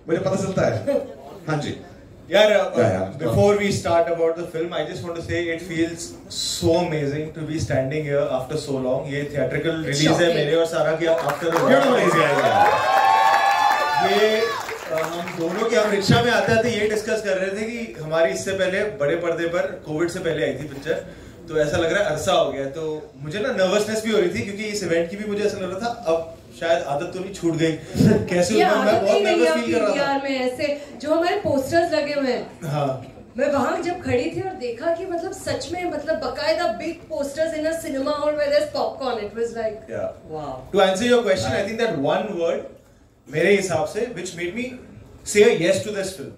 मुझे पता चलता है। हाँ जी यार, before we start about the film, I just want to say it feels so amazing to be standing here after so long. ये theatrical release है मेरे और सारा की after a ये हम दोनों की, हम रिक्शा में आते आते ये डिस्कस कर रहे थे कि हमारी इससे पहले बड़े पर्दे पर कोविड से पहले आई थी पिक्चर, तो ऐसा लग रहा है अरसा हो गया। तो मुझे ना नर्वसनेस भी हो रही थी क्योंकि इस इवेंट की भी मुझे ऐसा लग रहा था अब शायद आदत तो नहीं छूट गई कैसे मैं बहुत नर्वस फील कर रहा था में ऐसे जो हमारे पोस्टर्स लगे हुए हैं। हाँ, मैं वहां जब खड़ी थी और देखा कि मतलब सच में मतलब बकायदा big posters in a cinema hall where there is popcorn, it was like wow. To answer your question, I think that one word मेरे हिसाब से व्हिच मेड मी से yes to this film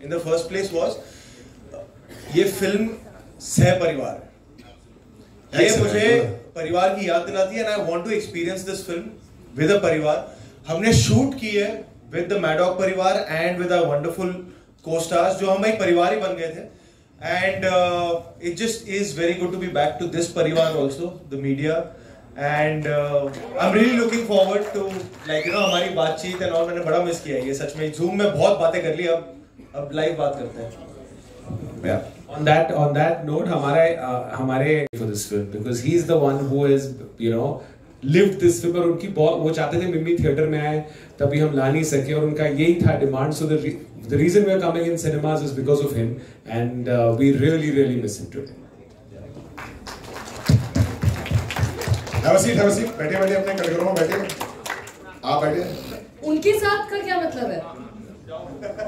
in the first place was ये film सह परिवार है। ये मुझे परिवार की याद दिलाती है and I want to experience this film with a परिवार। हमने शूट की है with the मैडॉक परिवार and with our wonderful co-stars जो हम एक परिवार ही बन गए थे and it just is very good to be back to this परिवार also, the media and I'm really looking forward to like you know हमारी बातचीत and all। मैंने बड़ा मिस किया है ये सच में। Zoom में बहुत बातें कर ली, अब लाइव बात करते हैं। On that note, हमारे for this film because he is the one who is you know lived this film और उनकी बहुत वो चाहते थे मिमी थिएटर में आए, तभी हम ला नहीं सके और उनका यही था demand. So the reason we are coming in cinemas is because of him and we really miss him today. Have a seat, बैठे अपने कटघरों में बैठे। आप बैठे। उनके साथ का क्या मतलब है?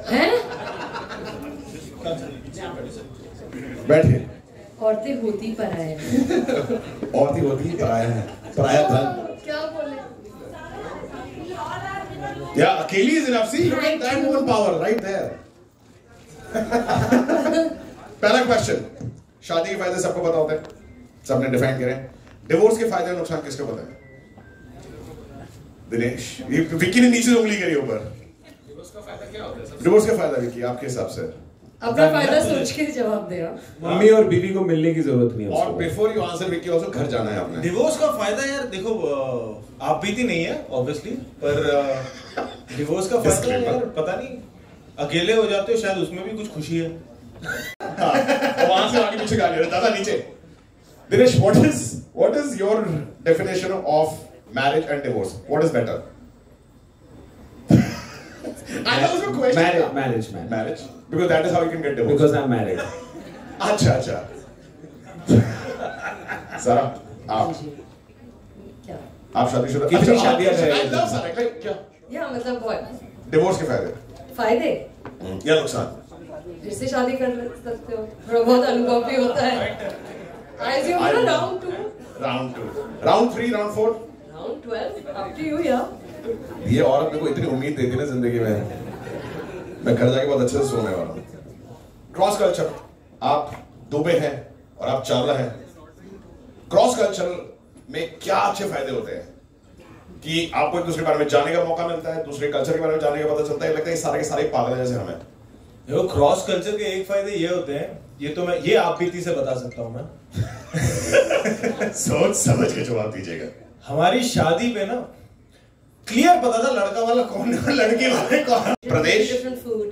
हैं? बैठे। औरतें होती पराया हैं। औरतें होती पराया हैं। पराया धन। क्या बोले? Yeah, Akeli is enough. See, look at that woman power right there. पहला क्वेश्चन, शादी के फायदे सबको पता होते हैं, सबने डिफाइन करें। डिवोर्स के फायदे और नुकसान किसको पता है? दिनेश, ये विक्की ने नीचे उंगली करी ऊपर। डिवोर्स का फायदा क्या होता है? डिवोर्स का फायदा विक्की आपके हिसाब से? अपना फायदा सोच के जवाब दे। मम्मी और बीवी को मिलने की जरूरत नहीं है। और before you answer Vicky also घर जाना है आपने। डिवोर्स का फायदा यार देखो, आप बीती नहीं है ऑब्वियसली, पर डिवोर्स का फायदा यार पता नहीं, अकेले हो जाते हो शायद उसमें भी कुछ खुशी है। वहां से आगे पीछे गाली दादा नीचे। Dinesh, what is your definition of marriage and divorce? What is better? I know the question. Marriage. Because that is how you can get divorced. Because I'm married. अच्छा। सारा, क्या? आप शादीशुदा? कितनी शादियां हैं? I love सारा। क्या? या मतलब what? डिवोर्स के फायदे? फायदे? या नुकसान? फिर से शादी कर सकते हो, थोड़ा बहुत अनुभव भी होता है। I assume round 2. Round 2. Round 3, round 4? Round 12. Up to you, yeah. ये औरत मेरे को इतनी उम्मीद देती ना जिंदगी में, मैं घर जाके बहुत अच्छे से सोने वाला हूँ। क्रॉस कल्चर, आप दुबे हैं और आप चावला हैं। क्रॉस कल्चर में क्या अच्छे फायदे होते हैं कि आपको एक दूसरे के बारे में जानने का मौका मिलता है, दूसरे कल्चर के बारे में जानने का पता चलता है। लगता है सारे के सारे पागल हैं जैसे हमें। देखो, क्रॉस कल्चर के एक फायदे ये होते हैं, ये आप बीती से बता सकता हूँ मैं। सोच समझ के जवाब दीजिएगा। हमारी शादी पे ना क्लियर पता था लड़का वाला कौन है, लड़की वाले कौन। प्रदेश, डिफरेंट फूड।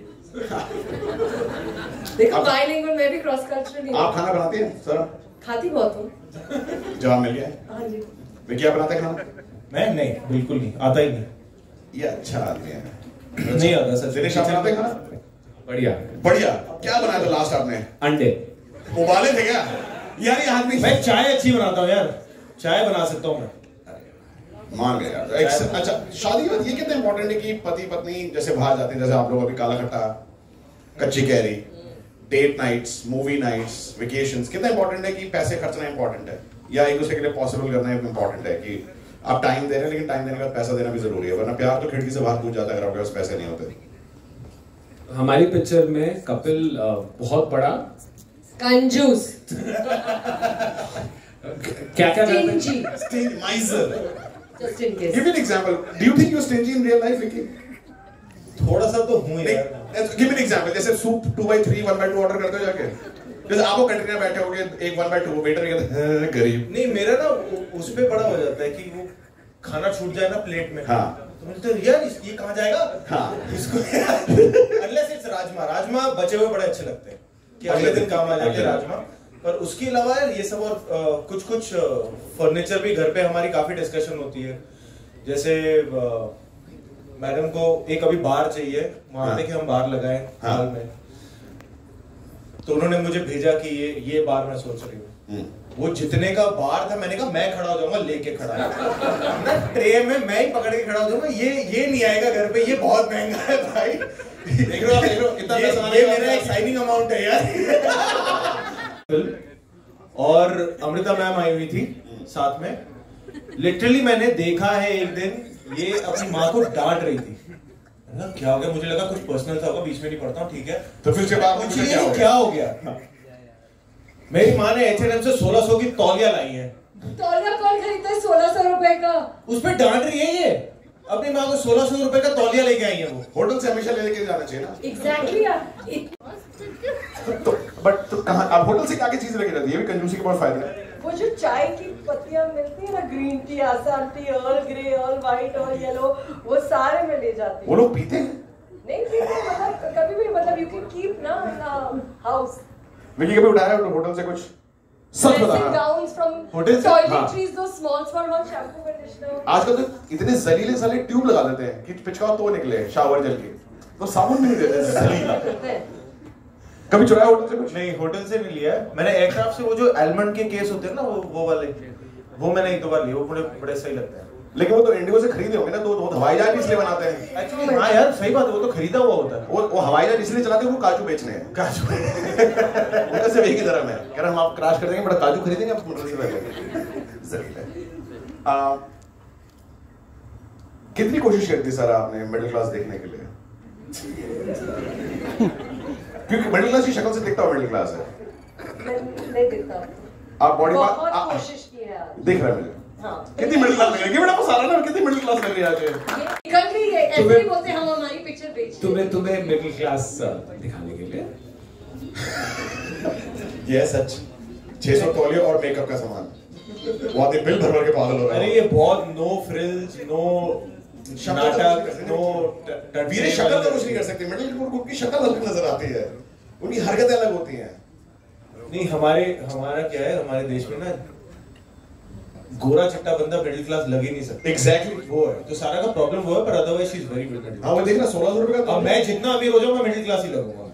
देखो बाइलिंगुअल में भी क्रॉस कल्चरल नहीं। आप खाना बनाती हैं सर? खाती बहुत हूँ। जवाब मिल गया। हाँ जी। वे क्या बनाते हैं खाना? मैं नहीं, बिल्कुल नहीं, आता ही नहीं। ये अच्छा आदमी है। नहीं आता सर। दिनेश, आप बनाते हैं खाना? बढ़िया। क्या बनाया था लास्ट आपने? अंडे उबाले थे क्या? यार ये आदमी। मैं चाय अच्छी बनाता हूँ यार, चाय बना सकता हूँ मैं। मान गया यार। अच्छा, शादी के बाद ये कितना इंपॉर्टेंट है कि पति पत्नी जैसे बाहर जाते हैं, जैसे आप लोग अभी काला खट्टा, कच्ची कैरी, date nights, movie nights, vacations, कितना इंपॉर्टेंट है कि पैसे खर्चना इंपॉर्टेंट है या एक दूसरे के लिए पॉसिबल करना इंपॉर्टेंट है कि आप टाइम दे रहे हैं, लेकिन टाइम देने का पैसा देना भी जरूरी है, वरना प्यार तो खिड़की से बाहर कूद जाता है अगर आपके पास पैसे नहीं होते। हमारी पिक्चर में कपिल बहुत बड़ा कंजूस, क्या stingy, miser. just in case. Give me an example. Do you think you're stingy in real life, Vicky? थोड़ा सा तो हूँ यार। Give me an example. जैसे सूप 2x3, 1x2 ऑर्डर करते हो जाके, जैसे आपको कैंटीन में बैठे होगे, एक 1x2 वेटर कहता है गरीब। नहीं, मेरा ना उस पे बड़ा हो जाता है कि वो खाना छूट जाए ना प्लेट में, हाँ। तो मुझे यार ये कहाँ जाएगा, हाँ। इसको अनलेस इट्स राजमा बचे हुए बड़े अच्छे लगते हैं कि अगले दिन काम आ जाते हैं राजमा। पर उसके अलावा यार ये सब और कुछ फर्नीचर भी घर पे हमारी काफी डिस्कशन होती है। जैसे मैडम को एक अभी बार चाहिए, वहां पे कि हम बार लगाएं हाल में, तो उन्होंने मुझे भेजा कि ये बार मैं सोच रही हूँ। वो जितने का बार था, मैंने कहा मैं खड़ा हो जाऊंगा लेके खड़ा ना ट्रे में, मैं ही पकड़ के खड़ा हो जाऊंगा, ये नहीं आएगा घर पे, ये बहुत महंगा है भाई। देख लो इतना ये मेरा एक साइनिंग अमाउंट है यार। और अमृता मैम आई हुई थी साथ में, लिटरली मैंने देखा है एक दिन ये अपनी माँ को डांट रही थी। क्या हो गया, मुझे लगा कुछ पर्सनल था होगा, बीच में नहीं पढ़ता हूँ, ठीक है। तो फिर क्या हो गया? मेरी माँ ने H&M से 1600 की तौलिया लाई है। तौलिया कौन खरीदता है 1600 रुपए का? उस पे डांट रही है ये, अपनी माँ को 1600 रुपए का तौलिया लेके आई है वो। होटल से हमेशा लेके जाना चाहिए ना। एग्जैक्टली यार। तो कहाँ आप होटल से क्या क्या चीज लेके जाती है? ये भी कंजूसी के बहुत फायदा है। वो जो चाय की पत्तियां मिलती है ना, green tea, Assam T, all grey, all white, all yellow, वो सारे में ले जाती वो लोग पीते हैं? नहीं पीते, मतलब कभी भी, मतलब यू कैन कीप ना हाउस। विकी कभी उठाया होटल से कुछ? सच बताना। होटल से टॉयलेटरीज, दो स्मॉल शैम्पू कंडीशनर। आजकल तो इतने जलीले साले ट्यूब लगा देते हैं कि पिचकाओ तो निकले शावर जल के, तो साबुन नहीं देते जलील। कभी चुराया होटल से कुछ? नहीं, होटल से नहीं लिया है मैंने। एयरक्राफ्ट से वो जो एलमंड के केस होते हैं ना, वो वाले, वो मैंने एक दो बार लिए, वो बड़े सही लगते हैं। लेकिन वो तो इंडिगो से खरीदे होंगे ना, तो हवाई जहाज इसलिए बनाते हैं। एक्चुअली हाँ यार सही बात है, वो तो खरीदा हुआ होता है। वो हवाई जहाज इसलिए चलाते हैं, वो काजू बेचने हैं। काजू उनका सिर्फ एक ही धर्म है, कह रहे हम आप क्रैश कर देंगे बड़ा काजू खरीदेंगे आप होटल से पहले। कितनी कोशिश करती सर आपने मिडिल क्लास देखने के लिए? क्योंकि मिडिल क्लास की शक्ल से दिखता हो मिडिल क्लास है। नहीं दिखता। आप बॉडी बहुत कोशिश की है दिख रहा है मुझे। हाँ। कितनी मिडिल क्लास लग रही है? बड़ा सारा ना कितनी मिडिल क्लास लग रही है आज। निकल रही है, ऐसे ही बोलते हम हमारी पिक्चर बेच तुम्हें मिडिल क्लास दिखाने के लिए ये सच 600 तौलिया और मेकअप का सामान, वो आदमी बिल भर के पागल हो रहा है। अरे ये बहुत नो फ्रिल्स, नो नाटक, नो वीरे शक्ल तो कुछ नहीं कर सकते। मिडिल उनकी शक्ल अलग नजर आती है, उनकी हरकतें अलग होती हैं। नहीं हमारा क्या है, हमारे देश में ना गोरा चिट्टा बंदा मिडिल क्लास लग ही नहीं सकता। एग्जैक्टली वो है, तो सारा का प्रॉब्लम वो है, पर otherwise she is very good. हाँ वो देखना 1600 रुपए का, अब मैं जितना अमीर हो जाऊं मैं मिडिल क्लास ही लगूंगा।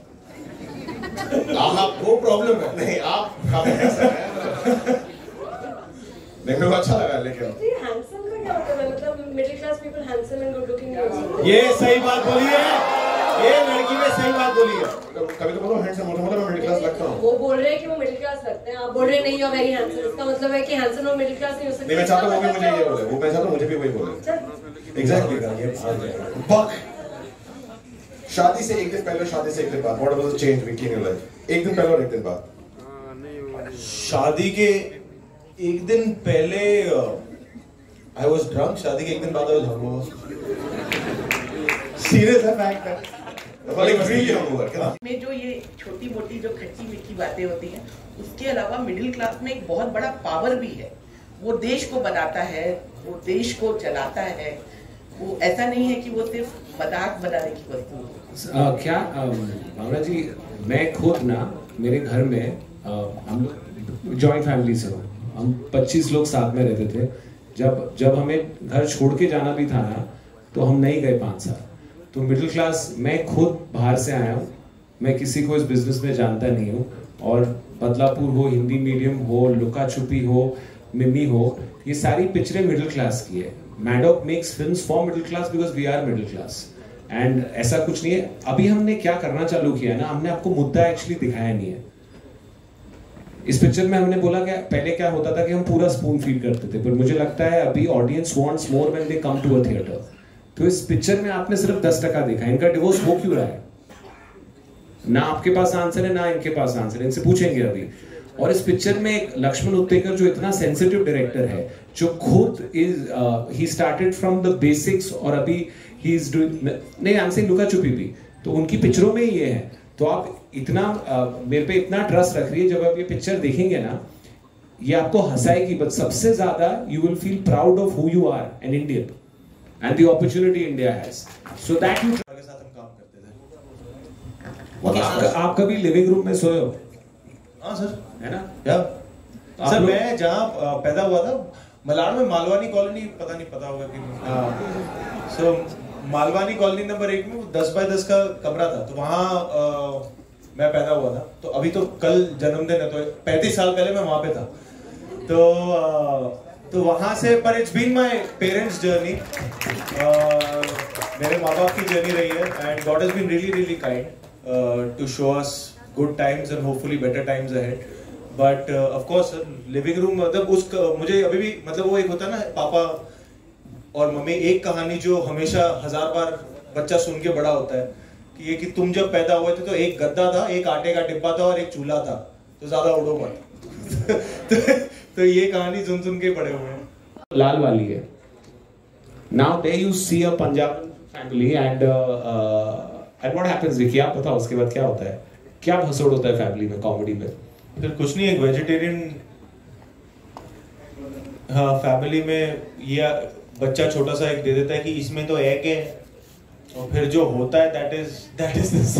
आप वो प्रॉब्लम है। नहीं आप काफी ऐसा है। देखने को अच्छा लगा, लेकिन हैंडसम का क्या होता है? मतलब middle class people handsome and good looking. ये सही बात बोली है, ये लड़की ने सही बात बोली है। कभी तो बोलो हैंडसम होता मतलब मैं मिडिल क्लास लगता हूं। वो बोल रहे हैं कि वो मिडिल क्लास लगते हैं, आप बोल रहे नहीं हो वेरी हैंडसम। इसका मतलब है कि हैंडसम और मिडिल क्लास नहीं हो सकते। नहीं मैं चाहता हूं वो भी मुझे ये बोले, वो मैं चाहता हूं मुझे भी वही बोले। एग्जैक्टली ये बक। शादी से एक दिन पहले, शादी से एक दिन बाद, what was the change Vicky in your life? एक दिन पहले और एक दिन बाद। शादी के एक दिन पहले आई वाज ड्रंक, शादी के एक दिन बाद आई वाज हंगओवर। सीरियस है फैक्ट है। में जो ये छोटी मोटी जो खट्टी मीठी बातें होती हैं, उसके अलावा मिडिल क्लास में एक बहुत बड़ा पावर भी है। वो देश को बनाता है, वो देश को चलाता है। वो ऐसा नहीं है कि वो सिर्फ मजाक बनाने की वस्तु है। क्या भावना जी, मैं खुद ना मेरे घर में हम लोग जॉइंट फैमिली से हो, हम 25 लोग साथ में रहते थे। जब हमें घर छोड़ के जाना भी था ना, तो हम नहीं गए 5 साल। तो मिडिल क्लास, मैं खुद बाहर से आया हूँ, मैं किसी को इस बिजनेस में जानता नहीं हूँ। और बदलापुर हो, हिंदी मीडियम हो, लुका छुपी हो, मिमी हो, ये सारी पिक्चरें मिडिल क्लास की है। Maddock makes films for middle class because we are middle class. And ऐसा कुछ नहीं है। अभी हमने क्या करना चालू किया है ना, हमने आपको मुद्दा एक्चुअली दिखाया नहीं है। इस पिक्चर में हमने बोला कि पहले क्या होता था कि हम पूरा स्पून फीड करते थे, पर मुझे लगता है अभी audience wants more when they come to a theatre. तो इस पिक्चर में आपने सिर्फ 10% देखा। इनका डिवोर्स हो क्यों रहा है? ना आपके पास आंसर है, ना इनके पास आंसर है, इनसे पूछेंगे अभी। और इस पिक्चर में एक लक्ष्मण उत्तेकर जो इतना सेंसिटिव डायरेक्टर है, जो खुद he started from the basics, और अभी ही इज डूइंग, नहीं आई एम सेइंग लुका छुपी भी, तो उनकी पिक्चरों में ये है। तो आप इतना मेरे पे इतना ट्रस्ट रख रही है, जब आप ये पिक्चर देखेंगे ना, ये आपको हंसाएगी, बट सबसे ज्यादा you will feel proud of who you are, an Indian, and the opportunity India has. So that you. के साथ हम काम करते थे। आप कभी लिविंग रूम में सोए हो? हाँ सर, है ना? या सर मैं जहाँ पैदा हुआ था मलाड में, मालवानी कॉलोनी, पता नहीं पता होगा कि नहीं। सो मालवानी कॉलोनी नंबर 1 में 10 बाय 10 का कमरा था, तो वहाँ मैं पैदा हुआ था। तो अभी तो कल जन्मदिन है, तो 35 साल पहले मैं वहाँ पे था। तो वहाँ से, पर it's been my parents journey, मेरे माँ बाप की जर्नी रही है, and God has been really really kind to show us good times and hopefully better times ahead. But of course living room, मतलब मुझे अभी भी, मतलब वो एक होता है ना पापा और मम्मी, एक कहानी जो हमेशा 1000 बार बच्चा सुन के बड़ा होता है कि ये कि तुम जब पैदा हुए थे तो एक गद्दा था, एक आटे का डिब्बा था और एक चूल्हा था, तो ज्यादा उड़ो मत। तो ये कहानी सुन सुन के बड़े हुए हैं। लाल वाली है। Now there you see a Punjab family and what happens, Vicky आप बताओ उसके बाद क्या होता है, क्या भसड़ होता है फैमिली में, कॉमेडी में? फिर कुछ नहीं, एक वेजिटेरियन, हाँ फैमिली में ये बच्चा छोटा सा एक दे देता है कि इसमें तो एग है, और फिर जो होता है दैट इज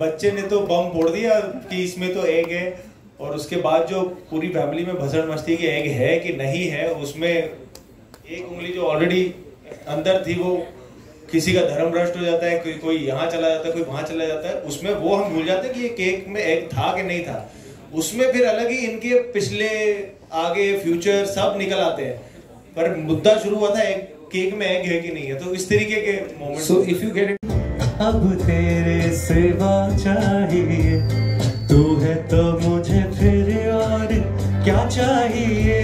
बच्चे ने तो बम फोड़ दिया कि इसमें तो एग है, और उसके बाद जो पूरी फैमिली में भसड़ मचती कि एग है कि नहीं है, उसमें एक उंगली जो ऑलरेडी अंदर थी वो किसी का धर्म भ्रष्ट हो जाता है, कोई यहाँ चला जाता है, कोई वहां चला जाता है, उसमें वो हम भूल जाते हैं कि ये केक में एग था कि नहीं था। उसमें फिर अलग ही इनके पिछले आगे फ्यूचर सब निकल आते हैं, पर मुद्दा शुरू हुआ था केक में एग है कि नहीं है। तो इस तरीके के moment. So if you get it, अब तेरे सिवा चाहिए, तू है तो मुझे फिर और क्या चाहिए,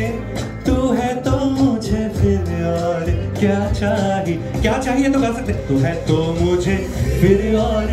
तू है तो मुझे फिर और क्या चाहिए, क्या चाहिए तो गा सकते, तू है तो मुझे फिर और